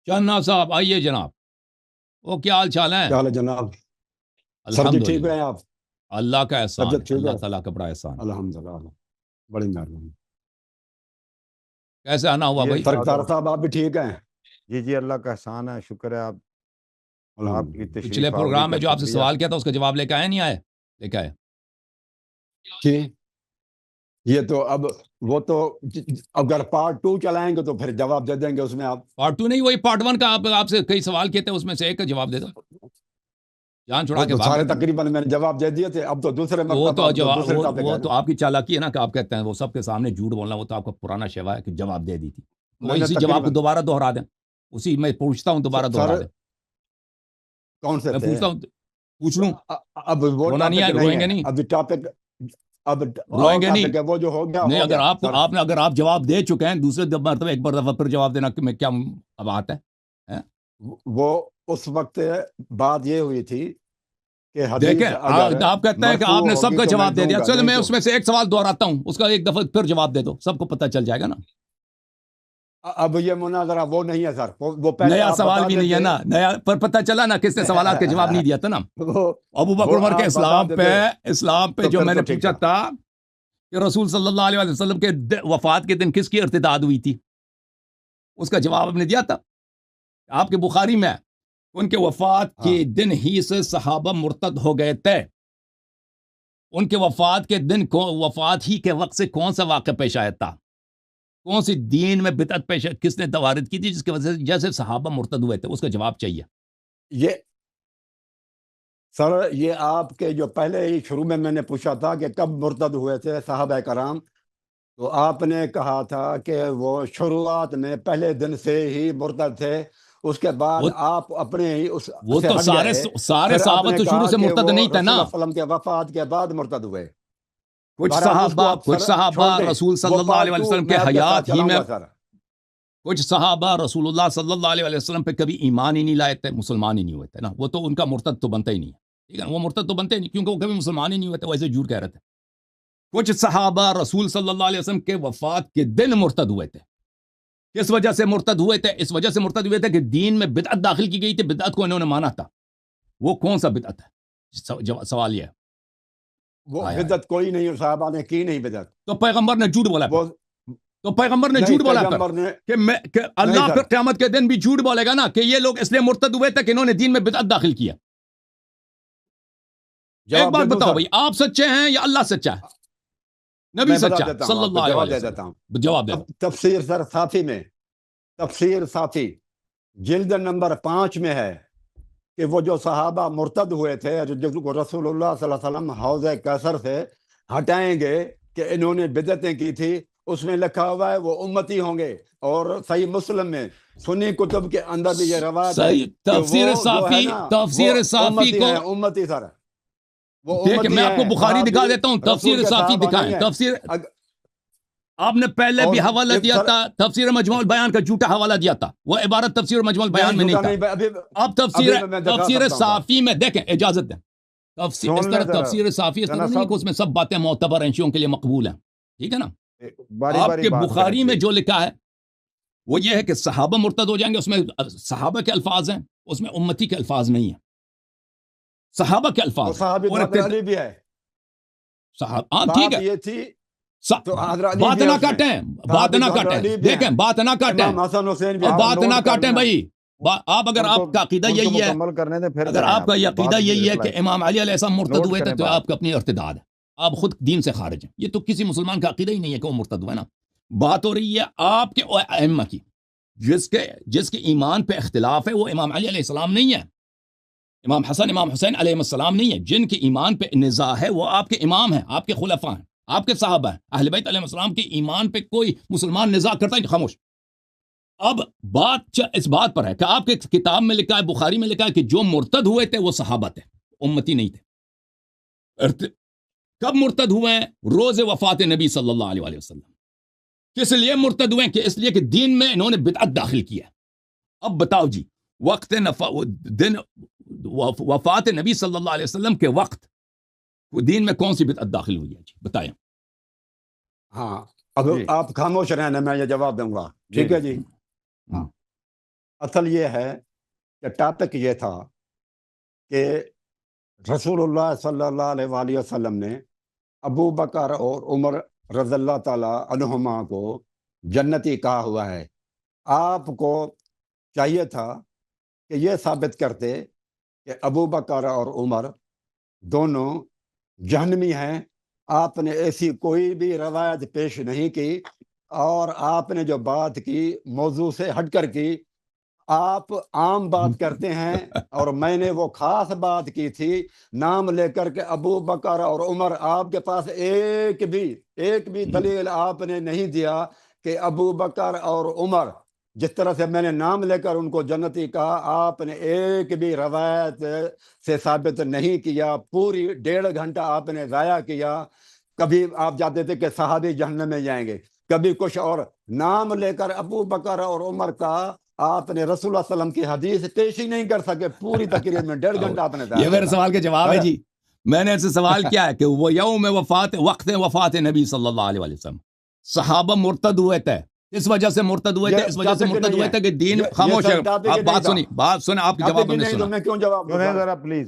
چنا صاحب آئیے جناب. وہ کیا حال چال ہے؟ کیا حال ہے جناب؟ سر جی الحمد ٹھیک للہ. ہیں آپ؟ اللہ کا احسان طبیعت ہے، ٹھیک اللہ ہے؟ تعالیٰ کا بڑا احسان. الحمدللہ، بڑی مہربانی. کیسے آنا ہوا بھائی؟ سرکار صاحب آپ بھی ٹھیک ہیں؟ جی اللہ کا احسان ہے، شکر ہے. آپ کی الحمدللہ. پچھلے تشریف آوری پروگرام میں کا جو آپ سے شکریہ. سوال کیا تھا اس کا جواب لے کے آئے نہیں آئے؟ لے کے آئے. جی یہ تو اب وہ تو اگر پارٹ 2 چلائیں گے تو پھر جواب دے دیں گے اس میں آپ. پارٹ 2 نہیں، وہی پارٹ 1 کا آپ سے کئی سوال کیے تھے، اس میں سے ایک کا جواب دے دو. جان چھڑا وہ کے تو بھاگ سارے گئے تھے. تقریباً میں نے جواب دے دیے تھے. اب تو دوسرے وہ مرتبہ تو اب تو جواب دوسرے ٹاپک وہ ہے تو نا. آپ کی چالاکی ہے نا کہ آپ کہتے ہیں وہ سب کے سامنے جھوٹ بولنا، وہ تو آپ کا پرانا شیوا ہے کہ جواب دے دی تھی. وہ میں نے اسی جواب کو تقریباً دوبارہ دوہرا دیں. اسی میں پوچھتا ہوں دوبارہ دوہرا سر دیں. کون سے میں تھے؟ پوچھتا ہوں، پوچھ لوں. اب وہ رونا نہیں ہے، ٹاپک روئیں نہیں گے ہے نہیں، اب ٹاپک. اب روئیں وہ گے نہیں. ٹاپک ہے وہ جو ہو گیا نہیں، ہو اگر گیا آپ سر. اگر آپ جواب دے چکے ہیں دوسرے مرتبہ ایک دفعہ پھر جواب دینا کہ میں کیا بات ہے. وہ اس وقت بات یہ ہوئی تھی کہ حدیث دیکھیں اگر آپ کہتے ہیں کہ مرفوع آپ نے سب ہوگی کا تو جواب دے دوں دیا. گا، چلو نہیں میں تو اس میں سے ایک سوال دہراتا ہوں، اس کا ایک دفعہ پھر جواب دے دو، سب کو پتہ چل جائے گا نا. اب یہ مناظرہ وہ نہیں ہے سر. وہ پہلے نیا آپ سوال بتا بھی نہیں ہے دیتے. نا، نیا پر پتہ چلا نا کس نے سوالات کے جواب نہیں دیا تھا نا. وہ ابو بکر عمر کے آپ بتا اسلام پہ تو جو پھر میں تو نے ٹھیک پوچھا ہے. تھا کہ رسول صلی اللہ علیہ وسلم کے وفات کے دن کس کی ارتداد ہوئی تھی، اس کا جواب آپ نے دیا تھا. آپ کے بخاری میں ان کے وفات کے دن ہی سے صحابہ مرتد ہو گئے تھے. ان کے وفات کے دن وفات ہی کے وقت سے کون سا واقعہ پیش آیا تھا، کون سی دین میں بدعت پیش کس نے توارد کی تھی جس کی وجہ سے جیسے صحابہ مرتد ہوئے تھے، اس کا جواب چاہیے. یہ سر یہ آپ کے جو پہلے ہی شروع میں نے پوچھا تھا کہ کب مرتد ہوئے تھے صحابہ کرام، تو آپ نے کہا تھا کہ وہ شروعات میں پہلے دن سے ہی مرتد تھے. اس کے بعد آپ اپنے ہی اس وہ سے تو ہٹ گئے. سارے پھر آپ صحابہ نے تو شروع کہا سے کہ مرتد وہ نہیں تھے رسول نا. اللہ علیہ وسلم کے وفات کے بعد مرتد ہوئے. کچھ بہرحال اس کو صحابہ آپ سر چھوڑ دیں. رسول صلی وہ اللہ علیہ پارٹ 2 وسلم کے میں آپ کے ساتھ حیات ہی چلاؤں میں، گا سر. کچھ صحابہ رسول اللہ صلی اللہ علیہ وسلم پہ کبھی ایمان ہی نہیں لائے تھے، مسلمان ہی نہیں ہوئے تھے نا. وہ تو ان کا مرتد تو بنتا ہی نہیں ہے، ٹھیک ہے. وہ مرتد تو بنتے ہی نہیں کیونکہ وہ کبھی مسلمان ہی نہیں ہوئے تھے، ویسے جھوٹ کہہ رہے تھے. کچھ صحابہ رسول صلی اللہ علیہ وسلم کے وفات کے دن مرتد ہوئے تھے. کس وجہ سے مرتد ہوئے تھے؟ اس وجہ سے مرتد ہوئے تھے کہ دین میں بدعت داخل کی گئی تھی، بدعت کو انہوں نے مانا تھا. وہ کون سا بدعت ہے؟ سوال یہ ہے. وہ بدعت کوئی نہیں، صحابہ نے کی نہیں بدعت. تو پیغمبر نے جھوٹ بولا. تو پیغمبر نے نہیں، جھوٹ بولا پیغمبر نے کہ اللہ پھر قیامت کے دن بھی جھوٹ بولے گا نا کہ یہ لوگ اس لیے مرتد ہوئے تھے کہ انہوں نے دین میں بدعت داخل کیا. ایک بات بتاؤ بھائی، آپ سچے ہیں یا اللہ سچا ہے؟ نبی سچا ہے صلی اللہ علیہ وسلم. جواب دے. تفسیر سر صافی میں، تفسیر صافی جلد نمبر 5 میں ہے کہ وہ جو صحابہ مرتد ہوئے تھے جو کو رسول اللہ صلی اللہ علیہ وسلم حوض کوثر سے ہٹائیں گے کہ انہوں نے بدعتیں کی تھی، اس میں لکھا ہوا ہے وہ امتی ہوں گے. اور صحیح مسلم میں سنی کتب کے اندر بھی یہ روایت ہے کہ تفسیر صافی کو امتی سر وہ دیکھیں. میں آپ کو بخاری دکھا دیتا ہوں، تفسیر صافی دکھائیں. تفسیر آپ نے پہلے بھی حوالہ دیا تھا، تفسیر مجموع البیان کا جھوٹا حوالہ دیا تھا. وہ عبارت تفسیر مجموع البیان میں نہیں تھا. اب تفسیر صافی میں دیکھیں، اجازت دیں. اس طرح تفسیر صافی اس طرح نہیں ہے کہ اس میں سب باتیں معتبر ہیں، شیعوں کے لیے مقبول ہیں، ٹھیک ہے نا. آپ کے بخاری میں جو لکھا ہے وہ یہ ہے کہ صحابہ مرتد ہو جائیں گے. اس میں صحابہ کے الفاظ ہیں، اس میں امتی کے الفاظ نہیں ہیں. صحابہ کے الفاظ بھی ہے. صحابہ ٹھیک ہے، یہ تھی بات نہ کاٹیں، بات نہ کاٹیں. دیکھیں بات نہ کاٹیں، بات نہ کاٹیں بھائی. آپ اگر آپ کا عقیدہ یہی ہے، اگر آپ کا عقیدہ یہی ہے کہ امام علی علیہ السلام مرتد ہوئے تھے تو آپ کا اپنی ارتداد ہے، آپ خود دین سے خارج ہیں. یہ تو کسی مسلمان کا عقیدہ ہی نہیں ہے کہ وہ مرتد ہوئے نا. بات ہو رہی ہے آپ کے ائمہ کی، جس کے ایمان پہ اختلاف ہے وہ امام علی علیہ السلام نہیں ہے، امام حسن امام حسین علیہ السلام نہیں ہے. جن کے ایمان پہ نزاع ہے وہ آپ کے امام ہیں، آپ کے خلفاء ہیں، آپ کے صحابہ ہیں. اہل بیت علیہ السلام کے ایمان پہ کوئی مسلمان نزاع کرتا ہے؟ خاموش. اب بات اس بات پر ہے کہ آپ کے کتاب میں لکھا ہے، بخاری میں لکھا ہے کہ جو مرتد ہوئے تھے وہ صحابہ تھے، امتی نہیں تھے. کب مرتد ہوئے ہیں؟ روز وفات نبی صلی اللہ علیہ وسلم. کس لیے مرتد ہوئے ہیں؟ کہ اس لیے کہ دین میں انہوں نے بدعت داخل کیا. اب بتاؤ جی، دن وفات نبی صلی اللہ علیہ وسلم کے وقت دین میں کون سی بدعت داخل ہوئی ہے جی بتائیں. ہاں اب آپ خاموش رہنا، میں یہ جواب دوں گا، ٹھیک ہے جی. اصل یہ ہے کہ ٹاپک یہ تھا کہ رسول اللہ صلی اللہ علیہ وآلہ وسلم نے ابو بکر اور عمر رضی اللہ تعالی عنہما کو جنتی کہا ہوا ہے. آپ کو چاہیے تھا کہ یہ ثابت کرتے کہ ابو بکر اور عمر دونوں جہنمی ہیں. آپ نے ایسی کوئی بھی روایت پیش نہیں کی، اور آپ نے جو بات کی موضوع سے ہٹ کر کی. آپ عام بات کرتے ہیں، اور میں نے وہ خاص بات کی تھی نام لے کر کے ابو بکر اور عمر. آپ کے پاس ایک بھی دلیل آپ نے نہیں دیا کہ ابو بکر اور عمر جس طرح سے میں نے نام لے کر ان کو جنتی کہا، آپ نے ایک بھی روایت سے ثابت نہیں کیا. پوری 1.5 گھنٹہ آپ نے ضائع کیا. کبھی آپ جاتے تھے کہ صحابی جہنم میں جائیں گے، کبھی کچھ اور. نام لے کر ابو بکر اور عمر کا آپ نے رسول اللہ صلی اللہ علیہ وسلم کی حدیث پیش ہی نہیں کر سکے. پوری تقریر میں 1.5 گھنٹہ آپ نے یہ میرے سوال کا جواب ہے جی. میں نے ایسے سوال کیا ہے کہ وہ یوم وقت وفات نبی صلی اللہ علیہ وسلم صحابہ مرتد ہوئے تھے. اس وجہ سے مرتد ہوئے تھے، اس وجہ سے مرتد ہوئے تھے کہ دین خاموش ہے. آپ بات سنیں، آپ کی جواب ہم نے سنا. میں کیوں جواب دوں ذرا پلیز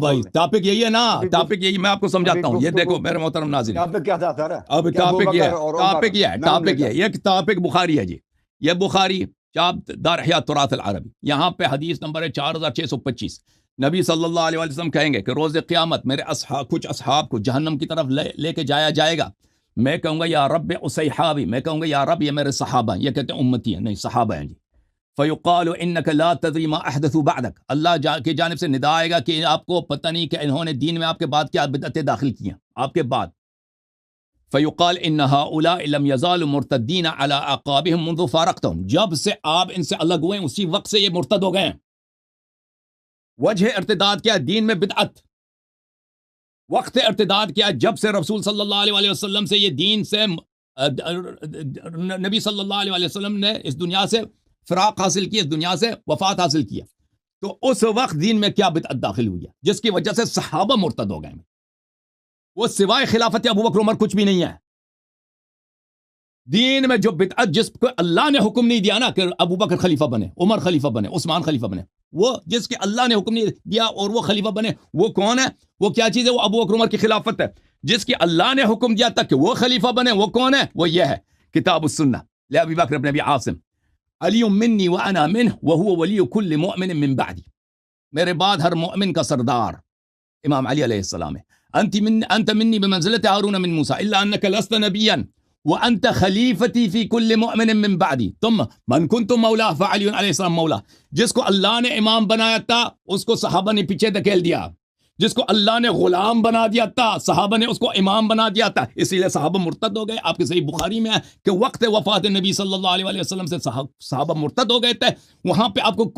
بھائی ٹاپک یہی ہے نا، ٹاپک یہی. میں آپ کو سمجھاتا ہوں. یہ دیکھو میرے محترم ناظرین، ٹاپک کیا تھا سر؟ اب ٹاپک یہ ہے، ٹاپک یہ ٹاپک بخاری ہے جی. یہ بخاری چاپ دار احیاء تراث العربی، یہاں پہ حدیث نمبر ہے 4625. نبی صلی اللہ علیہ وسلم کہیں گے کہ روز قیامت میرے کچھ اصحاب کو جہنم کی طرف لے کے جایا جائے گا. میں کہوں گا یا رب اصحابی، میں کہوں گا یا رب یہ میرے صحابہ ہیں. یہ کہتے ہیں امتی ہیں، نہیں صحابہ ہیں جی. فیقال انک لا تدری ما احدثوا بعدک، اللہ کی جانب سے ندا آئے گا کہ آپ کو پتہ نہیں کہ انہوں نے دین میں آپ کے بعد کیا بدعتیں داخل کی ہیں آپ کے بعد. فیقال ان هؤلاء لم يزالوا مرتدین علی اعقابهم منذ فارقتهم، جب سے آپ ان سے الگ ہوئے اسی وقت سے یہ مرتد ہو گئے ہیں. وجہ ارتداد کیا؟ دین میں بدعت. وقت ارتداد کیا؟ جب سے رسول صلی اللہ علیہ وسلم سے یہ دین سے نبی صلی اللہ علیہ وسلم نے اس دنیا سے فراق حاصل کی، اس دنیا سے وفات حاصل کیا، تو اس وقت دین میں کیا بدعت داخل ہوئی ہے جس کی وجہ سے صحابہ مرتد ہو گئے. وہ سوائے خلافت ابو بکر عمر کچھ بھی نہیں ہے. دین میں جو بدعت جس کو اللہ نے حکم نہیں دیا نا کہ ابو بکر خلیفہ بنے، عمر خلیفہ بنے، عثمان خلیفہ بنے، وہ جس کے اللہ نے حکم نہیں دیا اور وہ خلیفہ بنے، وہ کون ہے؟ وہ کیا چیز ہے؟ وہ ابو بکر عمر کی خلافت ہے. جس کی اللہ نے حکم دیا تک کہ وہ خلیفہ بنے، وہ کون ہے؟ وہ یہ ہے کتاب السنہ لابی بکر بن ابی عاصم. علی منی وانا منہ وهو ولی کل مؤمن من بعدی، میرے بعد ہر مؤمن کا سردار امام علی علیہ السلام ہے. انت منی بمنزلت ہارون من موسیٰ الا انک لست نبیا وانت خلیفتی فی کل مؤمن من بعدی ثم من کنت مولا فعلی علیہ السلام مولا. جس کو اللہ نے امام بنایا تھا اس کو صحابہ نے پیچھے دھکیل دیا، جس کو اللہ نے غلام بنا دیا تھا صحابہ نے اس کو امام بنا دیا تھا. اسی لیے صحابہ مرتد ہو گئے. آپ کے صحیح بخاری میں ہے کہ وقت وفات نبی صلی اللہ علیہ وسلم سے صحابہ مرتد ہو گئے تھے. وہاں پہ آپ کو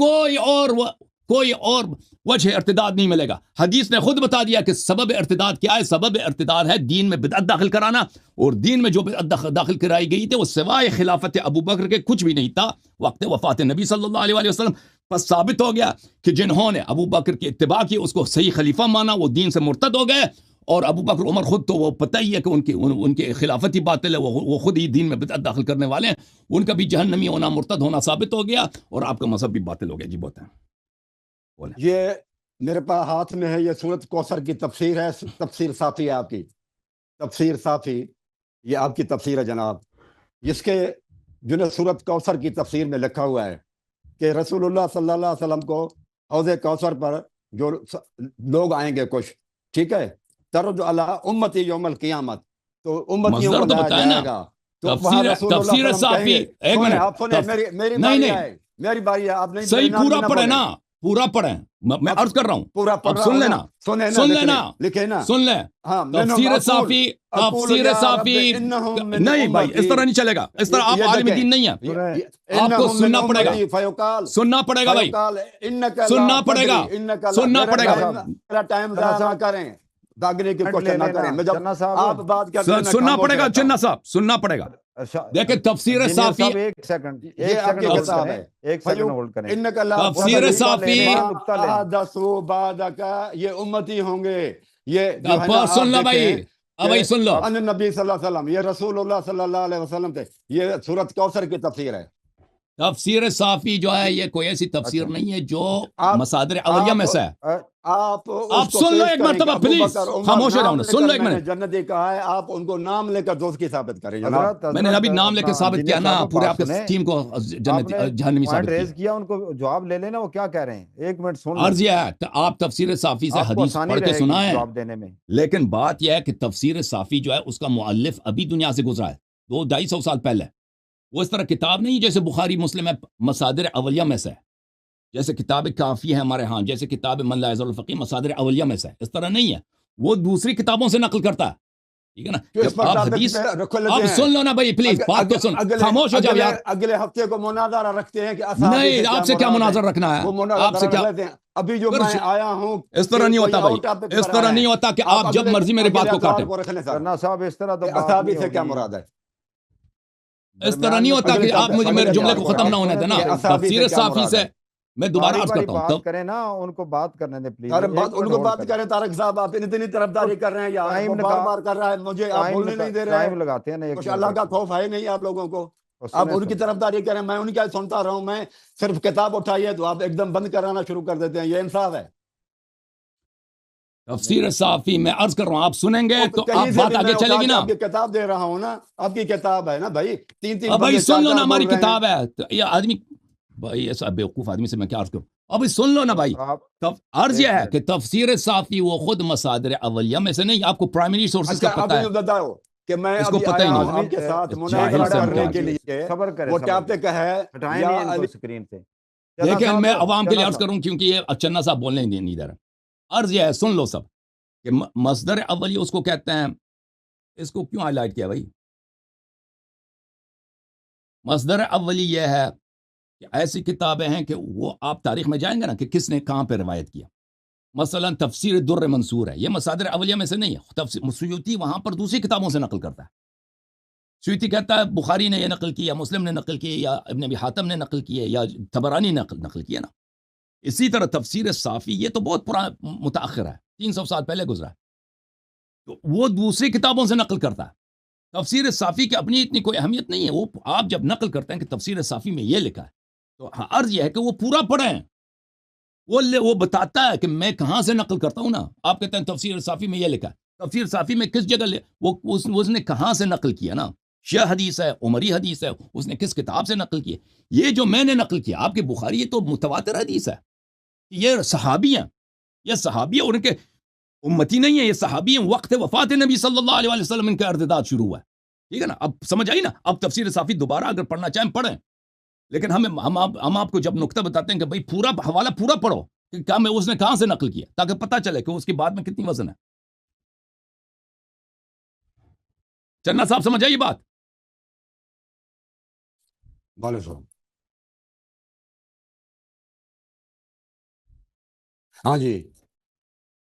کوئی اور وجہ ارتداد نہیں ملے گا. حدیث نے خود بتا دیا کہ سبب ارتداد کیا ہے. سبب ارتداد ہے دین میں بدعت داخل کرانا، اور دین میں جو بدعت داخل کرائی گئی تھی وہ سوائے خلافت ابو بکر کے کچھ بھی نہیں تھا وقت وفات نبی صلی اللہ علیہ وسلم. پس ثابت ہو گیا کہ جنہوں نے ابو بکر کی اتباع کی اس کو صحیح خلیفہ مانا وہ دین سے مرتد ہو گئے. اور ابو بکر عمر خود تو وہ پتہ ہی ہے کہ ان کی خلافتی باطل ہے، وہ خود ہی دین میں بدعت داخل کرنے والے ہیں. ان کا بھی جہنمی ہونا، مرتد ہونا ثابت ہو گیا، اور آپ کا مذہب بھی باطل ہو گیا. جی بہت ہے. یہ میرے پاس ہاتھ میں ہے، یہ سورۃ کوثر کی تفسیر ہے. تفسیر صافی ہے آپ کی، تفسیر صافی یہ آپ کی تفسیر ہے جناب. جس کے جو ہے سورۃ کوثر کی تفسیر میں لکھا ہوا ہے کہ رسول اللہ صلی اللہ علیہ وسلم کو حوض کوثر پر جو لوگ آئیں گے کچھ، ٹھیک ہے، ترج علی امتی یوم القیامت، تو امتیوں کو لایا جائے گا. تو وہاں رسول اللہ صلی اللہ علیہ وسلم کہیں گے، آپ سنیں، میری باری ہے، میری باری ہے. آپ نہیں صحیح پورا پڑھے نا، پورا پڑھیں. میں عرض کر رہا ہوں پورا اب سن لینا، سن لینا، لکھے نا، سن لیں. تفسیر صافی، تفسیر صافی نہیں بھائی، اس طرح نہیں چلے گا. اس طرح آپ عالم دین نہیں ہیں. آپ کو سننا پڑے گا، سننا پڑے گا بھائی، سننا پڑے گا، سننا پڑے گا. ٹائم ضائع نہ کریں، داگنے کی کوشش نہ کریں. میں جب آپ بات کرتے ہیں سننا پڑے گا چننا صاحب، سننا پڑے گا. دیکھیں تفسیر صافی، ایک سیکنڈ ہولڈ کریں. تفسیر صافی یہ امتی ہوں گے، یہ سن لو بھائی، اب بھائی سن لو. نبی صلی اللہ علیہ وسلم، یہ رسول اللہ صلی اللہ علیہ وسلم تھے. یہ سورۃ کوثر کی تفسیر ہے. تفسیر صافی جو ہے یہ کوئی ایسی تفسیر اچھا نہیں ہے جو آپ مصادر اولیہ میں سے ہے. آپ آپ سن لو ایک مرتبہ پلیز، خاموش ہو جاؤ نا، سن لو ایک منٹ. جنتی کہا ہے، آپ ان کو نام لے کر دوستی ثابت کریں جناب. حضرت میں نے ابھی نام لے کے ثابت کیا نا، پورے آپ کے ٹیم کو جہنمی ثابت ریز کیا. کیا، ان کو جواب لے لینا وہ کیا کہہ رہے ہیں. ایک منٹ سن لیں، عرض یہ ہے کہ آپ تفسیر صافی سے آپ کو حدیث آسانی پڑھ کے رہے گی سنائیں، جواب دینے میں. لیکن بات یہ ہے کہ تفسیر صافی جو ہے اس کا مؤلف ابھی دنیا سے گزرا ہے 200-250 سال پہلے. وہ اس طرح کتاب نہیں جیسے بخاری مسلم ہے مصادر اولیہ میں سے ہے، جیسے کتاب کافی ہے ہمارے ہاں، جیسے کتاب من لا یزال الفقیہ مصادر اولیہ میں سے ہے. اس طرح نہیں ہے، وہ دوسری کتابوں سے نقل کرتا ہے. ٹھیک ہے نا. جب آپ حدیث آپ سن لو نا بھائی پلیز، بات تو سن، خاموش ہو جاؤ یار. اگلے ہفتے کو مناظرہ رکھتے ہیں کہ نہیں، آپ سے کیا مناظر رکھنا ہے؟ وہ آپ مناظرہ سے کیا؟ رکھ لیتے ہیں. ابھی جو میں آیا ہوں اس طرح نہیں ہوتا بھائی، اس طرح نہیں ہوتا کہ آپ جب مرضی میری بات کو کاٹیں. ورنہ صاحب اس طرح تو بات اصحابی نہیں سے کیا ہوگی. مراد ہے؟ اس طرح نہیں ہوتا کہ آپ مجھے میرے جملے کو ختم نہ ہونے دینا. تفسیر صافی سے میں دوبارہ عرض کرتا ہوں، بات کریں نا، ان کو بات کرنے دیں پلیز. ان کو بات کریں. طارق صاحب آپ اتنی طرفداری کر رہے ہیں یا بار بار کر رہا ہے، مجھے آپ بولنے نہیں دے رہے ہیں. لگاتے ہیں نا، کچھ اللہ کا خوف ہے نہیں آپ لوگوں کو؟ آپ ان کی طرفداری کریں، میں ان کی سنتا رہا ہوں. میں صرف کتاب اٹھائی ہے تو آپ ایک دم بند کرانا شروع کر دیتے ہیں. یہ انصاف ہے؟ تفسیر صافی میں عرض کر رہا ہوں، آپ سنیں گے تو آپ بات آگے چلے گی نا. آپ کی کتاب دے رہا ہوں نا، آپ کی کتاب ہے نا بھائی. تین اب بھائی سن لو نا، ہماری کتاب ہے. یہ آدمی بھائی ایسا بیوقوف آدمی سے میں کیا عرض کروں. ابھی سن لو نا بھائی. عرض یہ ہے کہ تفسیر صافی وہ خود مصادر اولیہ میں سے نہیں. آپ کو پرائمری سورسز کا پتہ ہے بتاؤ کہ میں اس کو پتہ ہی نہیں. آپ کے ساتھ مناظرہ کرنے کے لیے وہ ٹاپک ہے یا اسکرین سے. لیکن میں عوام کے لیے عرض کروں کیونکہ یہ چنا صاحب بولنے ہی نہیں دے رہا. عرض یہ ہے، سن لو سب، کہ مصدر اولیہ اس کو کہتے ہیں. اس کو کیوں ہائی لائٹ کیا بھائی؟ مصدر اولی یہ ہے کہ ایسی کتابیں ہیں کہ وہ آپ تاریخ میں جائیں گے نا کہ کس نے کہاں پہ روایت کیا. مثلا تفسیر در منصور ہے، یہ مصادر اولیہ میں سے نہیں ہے. سیوطی وہاں پر دوسری کتابوں سے نقل کرتا ہے. سیوطی کہتا ہے بخاری نے یہ نقل کی، یا مسلم نے نقل کی، یا ابن ابی حاتم نے نقل کی ہے، یا طبرانی نے نقل کیا نا. اسی طرح تفسیر صافی یہ تو بہت پرانا متاخر ہے، 300 سال پہلے گزرا ہے، تو وہ دوسری کتابوں سے نقل کرتا ہے. تفسیر صافی کی اپنی اتنی کوئی اہمیت نہیں ہے. وہ آپ جب نقل کرتے ہیں کہ تفسیر صافی میں یہ لکھا ہے تو عرض یہ ہے کہ وہ پورا پڑھیں. وہ بتاتا ہے کہ میں کہاں سے نقل کرتا ہوں نا. آپ کہتے ہیں تفسیر صافی میں یہ لکھا ہے، تفسیر صافی میں کس جگہ اس نے کہاں سے نقل کیا نا. شیعہ حدیث ہے، عمری حدیث ہے، اس نے کس کتاب سے نقل کی. یہ جو میں نے نقل کیا آپ کے بخاری، یہ تو متواتر حدیث ہے. یہ صحابی ہیں، یہ صحابی ہیں، ان کے امتی نہیں ہے، یہ صحابی ہیں. وقت وفات نبی صلی اللہ علیہ وسلم ان کا ارتداد شروع ہوا ہے. ٹھیک ہے نا. اب سمجھ آئی نا. اب تفسیر صافی دوبارہ اگر پڑھنا چاہیں پڑھیں، لیکن ہم آپ کو جب نقطہ بتاتے ہیں کہ بھائی پورا حوالہ پورا پڑھو کہ کیا میں اس نے کہاں سے نقل کیا، تاکہ پتہ چلے کہ اس کی بات میں کتنی وزن ہے. چنا صاحب سمجھ آئی بات؟ ہاں جی.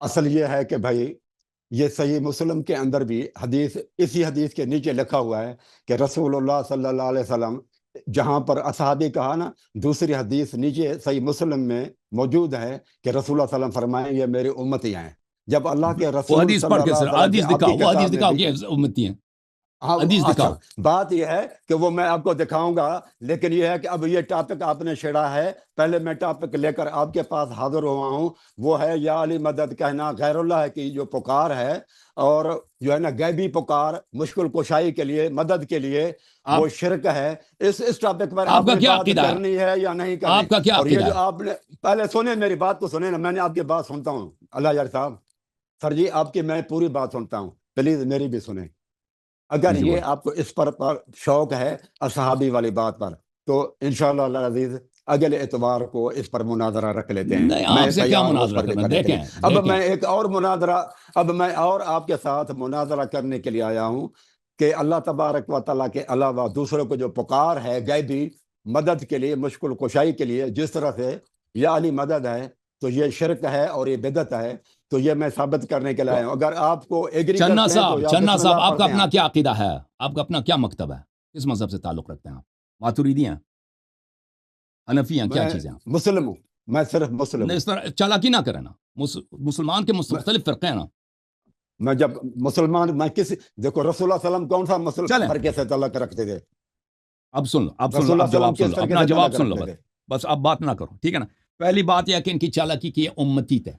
اصل یہ ہے کہ بھائی یہ صحیح مسلم کے اندر بھی حدیث، اسی حدیث کے نیچے لکھا ہوا ہے کہ رسول اللہ صلی اللہ علیہ وسلم، جہاں پر اصحابی کہا نا، دوسری حدیث نیچے صحیح مسلم میں موجود ہے کہ رسول اللہ صلی اللہ علیہ وسلم فرمائیں یہ میری امتی ہیں. جب اللہ کے رسول حدیث پڑھ کے سر حدیث دکھاؤ، وہ حدیث دکھاؤ کہ امتی ہیں. حدیث دکھاؤ. بات یہ ہے کہ وہ میں آپ کو دکھاؤں گا، لیکن یہ ہے کہ اب یہ ٹاپک آپ نے چھیڑا ہے. پہلے میں ٹاپک لے کر آپ کے پاس حاضر ہوا ہوں، وہ ہے یا علی مدد کہنا غیر اللہ کی جو پکار ہے، اور جو ہے نا غیبی پکار مشکل کشائی کے لیے، مدد کے لیے، وہ شرک ہے. اس ٹاپک پر آپ نے بات کرنی ہے یا نہیں کرنی؟ آپ کا کیا اور یہ عقیدہ جو آپ نے پہلے سنیں، میری بات کو سنیں نا. میں نے آپ کی بات سنتا ہوں. اللہ یار صاحب، سر جی آپ کی میں پوری بات سنتا ہوں، پلیز میری بھی سنیں. اگر یہ آپ کو اس پر شوق ہے اصحابی والی بات پر، تو انشاءاللہ اللہ عزیز اگلے اتوار کو اس پر مناظرہ رکھ لیتے ہیں. آپ سے کیا مناظرہ کرنا؟ دیکھیں اب میں ایک اور مناظرہ، اب میں اور آپ کے ساتھ مناظرہ کرنے کے لیے آیا ہوں کہ اللہ تبارک و تعالیٰ کے علاوہ دوسروں کو جو پکار ہے غیبی مدد کے لیے، مشکل کشائی کے لیے، جس طرح سے یا علی مدد ہے، تو یہ شرک ہے اور یہ بدعت ہے. تو یہ میں ثابت کرنے کے لیے آیا ہوں. اگر آپ کو ایگری کرتے ہیں تو چنا صاحب آپ کا اپنا کیا عقیدہ ہے؟ آپ کا اپنا کیا مکتب ہے؟ کس مذہب سے تعلق رکھتے ہیں آپ؟ ماتوریدی ہیں، حنفی ہیں، کیا چیزیں ہیں؟ مسلم ہوں میں، صرف مسلم ہوں. اس طرح چالاکی نہ کریں نا. مسلمان کے مختلف فرقے ہیں نا. میں جب مسلمان، میں کسی، دیکھو رسول اللہ صلی اللہ علیہ وسلم کون سا مسلم فرقے سے تعلق رکھتے تھے؟ اب سن لو، اب سن رسول لو، اللہ اب جواب صلی سن اللہ لو، علیہ وسلم اپنا کس طرح جواب پیدا سن لو کرتے بس، تھے؟ بس اب بات نہ کرو، ٹھیک ہے نا. پہلی بات یہ ہے کہ ان کی چالاکی کی یہ امتی تھے،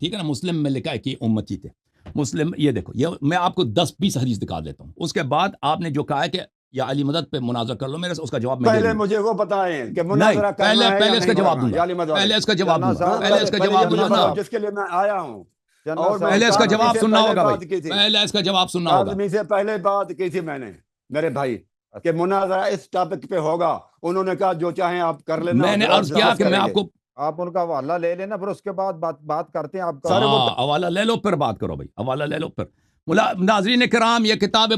ٹھیک ہے نا. مسلم میں لکھا ہے کہ یہ امتی تھے. مسلم یہ دیکھو، یہ میں آپ کو 10-20 حدیث دکھا دیتا ہوں. اس کے بعد آپ نے جو کہا ہے کہ یا علی مدد پہ مناظرہ کر لو میرے سے، اس کا جواب میں دے پہلے دوں گا. مجھے وہ بتائیں کہ نہیں، مناظرہ کرنا ہے یا پہلے اس کا نہیں جواب کرنا، دوں یا گا، علی مدد والے؟ پہلے اس کا جواب جناب دوں گا، صاحب، پہلے اس کا پہلے یہ جواب دوں گا نا. بتاؤ جس کے لیے میں آیا ہوں. جناب اور میں پہلے اس کا کاظمی جواب سے سننا پہلے ہوگا بات بھائی، کی تھی، پہلے اس کا جواب سننا ہوگا. کاظمی سے پہلے بات کی تھی میں نے میرے بھائی کہ مناظرہ اس ٹاپک پہ ہوگا. انہوں نے کہا جو چاہیں آپ کر لینا، میں نے پھر آپ عرض کیا ڈسکس کہ میں کریں آپ گے. کو آپ ان کا حوالہ لے لینا، پھر اس کے بعد بات کرتے ہیں. آپ کا سر وہ حوالہ لے لو پھر بات کرو بھائی، حوالہ لے لو پھر. ناظرین کرام، یہ کتاب ہے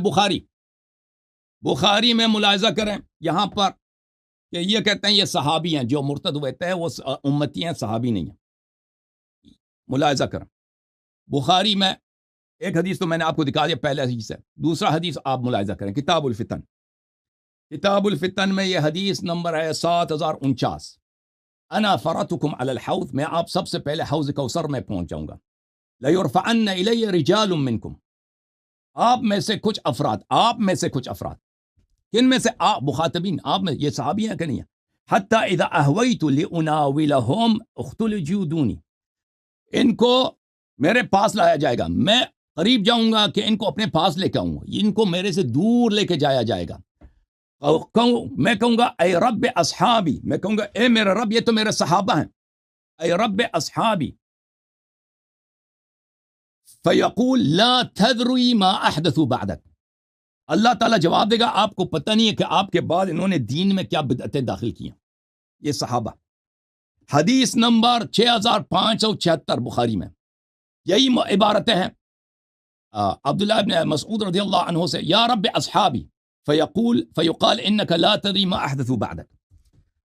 بخاری میں ملاحظہ کریں یہاں پر کہ یہ کہتے ہیں یہ صحابی ہیں جو مرتد ہوئے تھے، وہ امتی ہیں، صحابی نہیں ہیں. ملاحظہ کریں بخاری میں ایک حدیث تو میں نے آپ کو دکھا دیا، پہلا حدیث ہے. دوسرا حدیث آپ ملاحظہ کریں کتاب الفتن میں یہ حدیث نمبر ہے 7049. انا فرتکم علی الحوض، میں آپ سب سے پہلے حوض کوثر میں پہنچ جاؤں گا. لیرفعن الی رجال منکم، آپ میں سے کچھ افراد، کن میں سے؟ آپ مخاطبین، آپ میں، یہ صحابی ہیں کہ نہیں ہیں. حتی اذا اہویت لاناولہم اختلجوا دونی، ان کو میرے پاس لایا جائے گا، میں قریب جاؤں گا کہ ان کو اپنے پاس لے کے آؤں گا، ان کو میرے سے دور لے کے جایا جائے گا. میں کہوں گا اے رب اصحابی، میں کہوں گا اے میرا رب، یہ تو میرے صحابہ ہیں، اے رب اصحابی. فیقول لا تدری ما احدثوا بعدک، اللہ تعالیٰ جواب دے گا آپ کو پتہ نہیں ہے کہ آپ کے بعد انہوں نے دین میں کیا بدعتیں داخل کی ہیں. یہ صحابہ. حدیث نمبر 6576 بخاری میں یہی عبارتیں ہیں عبداللہ ابن مسعود رضی اللہ عنہ سے، یا رب اصحابی فیقال انک لا تدری ما احدثوا بعدک.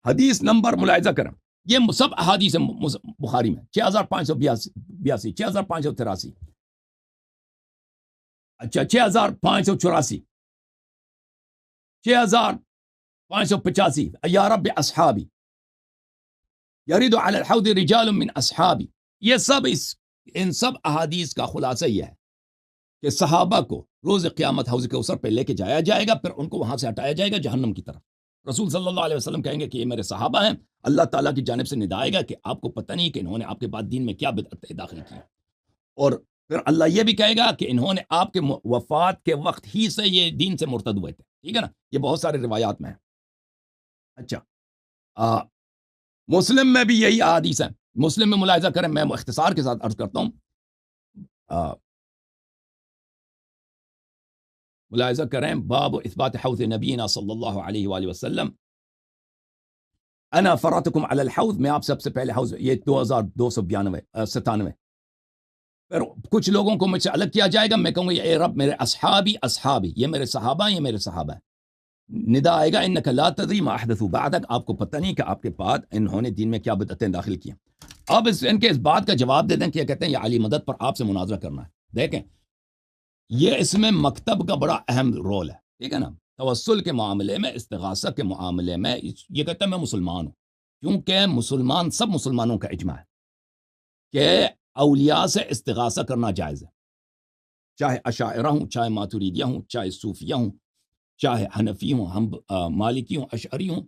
حدیث نمبر ملاحظہ کریں، یہ سب احادیث ہیں بخاری میں. 6582 6583، اچھا 6584، 6585. یا رب اصحابی یرید علی الحوض رجال من اصحابی. یہ سب ان سب احادیث کا خلاصہ یہ ہے کہ صحابہ کو روز قیامت حوض کوثر پہ لے کے جایا جائے گا، پھر ان کو وہاں سے ہٹایا جائے گا جہنم کی طرف. رسول صلی اللہ علیہ وسلم کہیں گے کہ یہ میرے صحابہ ہیں. اللہ تعالیٰ کی جانب سے ندا آئے گا کہ آپ کو پتہ نہیں کہ انہوں نے آپ کے بعد دین میں کیا بدعتیں داخل کی. اور پھر اللہ یہ بھی کہے گا کہ انہوں نے آپ کے وفات کے وقت ہی سے یہ دین سے مرتد ہوئے تھے. ٹھیک ہے نا، یہ بہت سارے روایات میں ہے. اچھا مسلم میں بھی یہی احادیث ہیں. مسلم میں ملاحظہ کریں، میں اختصار کے ساتھ عرض کرتا ہوں. ملاحظہ کریں باب اثبات حوض نبینا صلی اللہ علیہ وآلہ وسلم. انا فراتکم علی الحوض، میں آپ سب سے پہلے حوض، یہ 2297. پھر کچھ لوگوں کو مجھ سے الگ کیا جائے گا، میں کہوں گا اے رب میرے اصحابی، یہ میرے صحابہ ہیں، یہ میرے صحابہ ہیں. ندا آئے گا انک لا تدری ما احدثوا بعدک، آپ کو پتہ نہیں کہ آپ کے بعد انہوں نے دین میں کیا بدعتیں داخل کی. اب ان کے اس بات کا جواب دے دیں کہ کہتے ہیں یہ علی مدد پر آپ سے مناظرہ کرنا ہے. دیکھیں یہ اس میں مکتب کا بڑا اہم رول ہے. ٹھیک ہے نا، توسل کے معاملے میں، استغاثہ کے معاملے میں یہ کہتا ہے میں مسلمان ہوں، کیونکہ سب مسلمانوں کا اجماع ہے کہ اولیاء سے استغاثہ کرنا جائز ہے، چاہے اشاعرہ ہوں، چاہے ماتریدیہ ہوں، چاہے صوفیہ ہوں، چاہے حنفی ہوں، ہم مالکی ہوں، اشعری ہوں،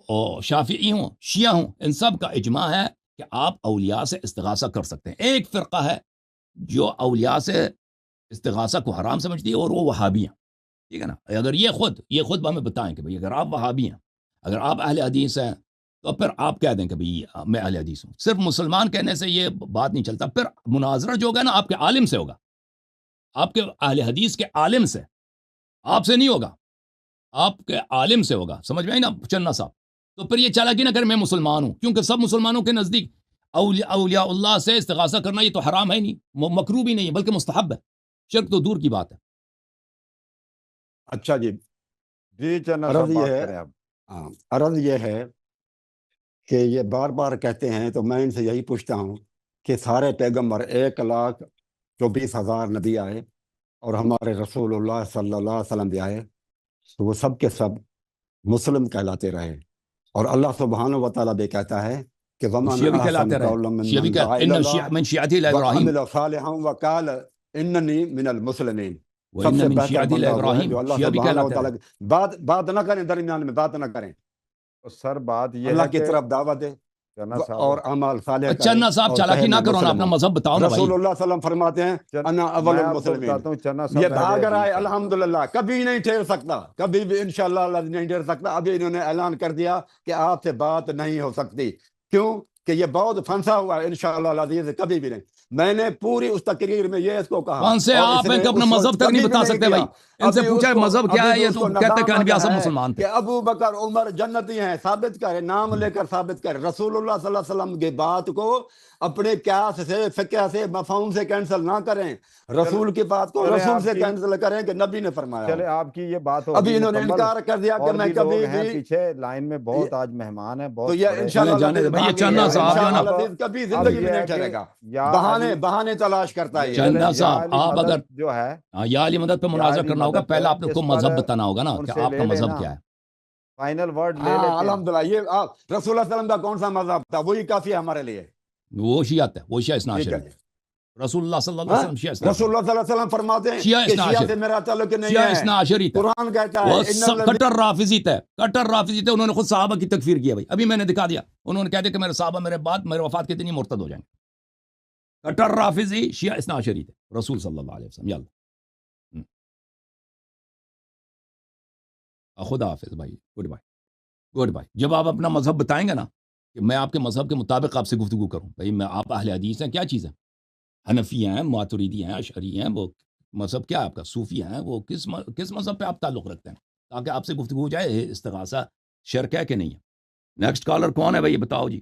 اور شافعی ہوں، شیعہ ہوں. ان سب کا اجماع ہے کہ آپ اولیاء سے استغاثہ کر سکتے ہیں. ایک فرقہ ہے جو اولیاء سے استغاثہ کو حرام سمجھتی ہے، اور وہ وہابی ہیں. ٹھیک ہے نا، اگر یہ خود ہمیں بتائیں کہ بھئی اگر آپ وہابی ہیں، اگر آپ اہل حدیث ہیں، تو پھر آپ کہہ دیں کہ بھئی میں اہل حدیث ہوں. صرف مسلمان کہنے سے یہ بات نہیں چلتا. پھر مناظرہ جو ہوگا نا آپ کے عالم سے ہوگا، آپ کے اہل حدیث کے عالم سے، آپ سے نہیں ہوگا، آپ کے عالم سے ہوگا. سمجھ میں آئی نا چننا صاحب؟ تو پھر یہ چالاکی نہ کریں میں مسلمان ہوں، کیونکہ سب مسلمانوں کے نزدیک اولیاء اللہ سے استغاثہ کرنا یہ تو حرام ہے نہیں، مکروہ بھی نہیں ہے، بلکہ مستحب ہے. شرک تو دور کی بات ہے. اچھا جی، جی جناب عرض صاحب یہ بات ہے، کریں آپ. عرض یہ ہے کہ یہ بار بار کہتے ہیں، تو میں ان سے یہی پوچھتا ہوں کہ سارے پیغمبر 1,24,000 نبی آئے اور ہمارے رسول اللہ صلی اللہ علیہ وسلم بھی آئے، تو وہ سب کے سب مسلم کہلاتے رہے. اور اللہ سبحانہ و تعالیٰ بھی کہتا ہے کہ وَمَنْ شیعہ بھی أَحْسَنُ کہلاتے رہے، قَوْلًا مِّمَّنْ شیعہ بھی دَعَا کہتے إِلَى ان اللَّهِ من شیعتی ابراہیم. وَعَمِلَ صَالِحًا وَقَالَ إِنَّنِي مِنَ الْمُسْلِمِينَ. سب وَإِنَّ سے مِن بہتر شِيَعَتِهِ بندہ وہ ہے ابراہیم، جو اللہ شیعہ بھی سبحانہ و کہلاتے ہیں۔ تعالیٰ بات نہ کریں درمیان میں، بات نہ کریں، تو سر بات یہ اللہ ہے کی کہ طرف دعوت دے چنا اور صاحب، اعمال صالح اچھا کریں نا صاحب اور چالاکی کہے نہ میں کرو نا، مسلم اپنا ہوں۔ مذہب بتاؤ نا بھائی۔ رسول اللہ صلی اللہ علیہ وسلم فرماتے ہیں انا اول میں آپ کو المسلمین، بتاتا ہوں چنا یہ صاحب پہلے بھاگ رہا ہے حدیث ہے۔ الحمدللہ، کبھی نہیں ٹھہر سکتا، کبھی بھی انشاءاللہ اللہ نہیں ٹھہر سکتا۔ ابھی انہوں نے اعلان کر دیا کہ آپ سے بات نہیں ہو سکتی، کیوں کہ یہ بہت پھنسا ہوا ہے، انشاءاللہ العزیز کبھی بھی نہیں۔ میں نے پوری اس تقریر میں یہ اس کو کہا، کون سے اور اس آپ ہیں نے کہ اپنا اس مذہب وقت تک نہیں کبھی بھی بتا نہیں سکتے بھائی؟ کیا۔ ان سے ابھی اس پوچھا کو مذہب کیا ابھی ہے، بھی یہ اس تو کو کہتے کہ انبیاء ندامت سب ہے مسلمان تھے۔ کہ ابو بکر عمر جنتی ہیں، ثابت کرے، نام لے کر ثابت کرے۔ رسول اللہ صلی اللہ علیہ وسلم کی بات کو اپنے قیاس سے، فقہ سے، مفہوم سے کینسل نہ کریں، رسول کی بات کو چلے رسول آپ سے کی، کینسل کریں کہ نبی نے فرمایا ہو۔ چلے آپ کی یہ بات ابھی ہوگی انہوں نے مکمل، انکار کر دیا کہ اور میں بھی لوگ کبھی ہیں بھی، پیچھے لائن میں، بہت آج مہمان ہیں، تو بہت یہ بڑے۔ انشاءاللہ چلے جانے دے العزیز بھائی، یہ بھاگے چنا گا، صاحب جو ہے انشاءاللہ نا، العزیز کبھی اب زندگی یہ میں ہے نہیں کہ ٹھہرے گا، یا بہانے علی، بہانے تلاش کرتا ہے یہ۔ چندہ یا صاحب علی آپ اگر مدد جو ہے، یا علی مدد پہ یا مناظرہ علی کرنا ہوگا، مدد پہلے آپ کو اس مذہب پر بتانا ہوگا نا ان کہ سے آپ کا لے مذہب لینا، کیا ہے۔ فائنل ورڈ لے ہاں لیتے ہیں۔ الحمدللہ، یہ رسول اللہ صلی اللہ علیہ وسلم کا کون سا مذہب تھا، وہی کافی ہے ہمارے لیے۔ وہ شیعت ہے، وہ شیعہ اثنا ٹھیک عشری ہے، ہے۔ رسول اللہ صلی اللہ علیہ ہاں؟ وسلم شیعہ اثنا رسول عشری، اللہ صلی اللہ علیہ وسلم فرماتے ہیں شیعہ کہ اثنا شیعہ عشری، سے میرا تعلق نہیں شیعہ ہے، اثنا عشری تھا۔ قرآن کہتا وہ ہے ان سب الذین، کٹر رافضی تھے، کٹر رافضی تھے، انہوں نے خود صحابہ کی تکفیر کی ہے بھائی، ابھی میں نے دکھا دیا، انہوں نے کہا دیا کہ میرے صحابہ میرے بعد میرے وفات کے دن ہی مرتد ہو جائیں گے۔ کٹر رافضی شیعہ اثنا عشری تھے رسول صلی اللہ علیہ وسلم۔ یلا خدا حافظ بھائی، گڈ بائے، گڈ بائے۔ جب آپ اپنا مذہب بتائیں گے نا کہ میں آپ کے مذہب کے مطابق آپ سے گفتگو کروں، بھائی میں آپ اہل حدیث ہیں، کیا چیز ہے؟ حنفی ہیں، ماتریدی ہیں، اشعری ہیں، وہ مذہب کیا ہے آپ کا؟ صوفی ہیں، وہ کس مذہب پہ آپ تعلق رکھتے ہیں، تاکہ آپ سے گفتگو ہو جائے۔ استغاثہ شرک ہے کہ نہیں ہے؟ نیکسٹ کالر کون ہے بھائی، بتاؤ جی۔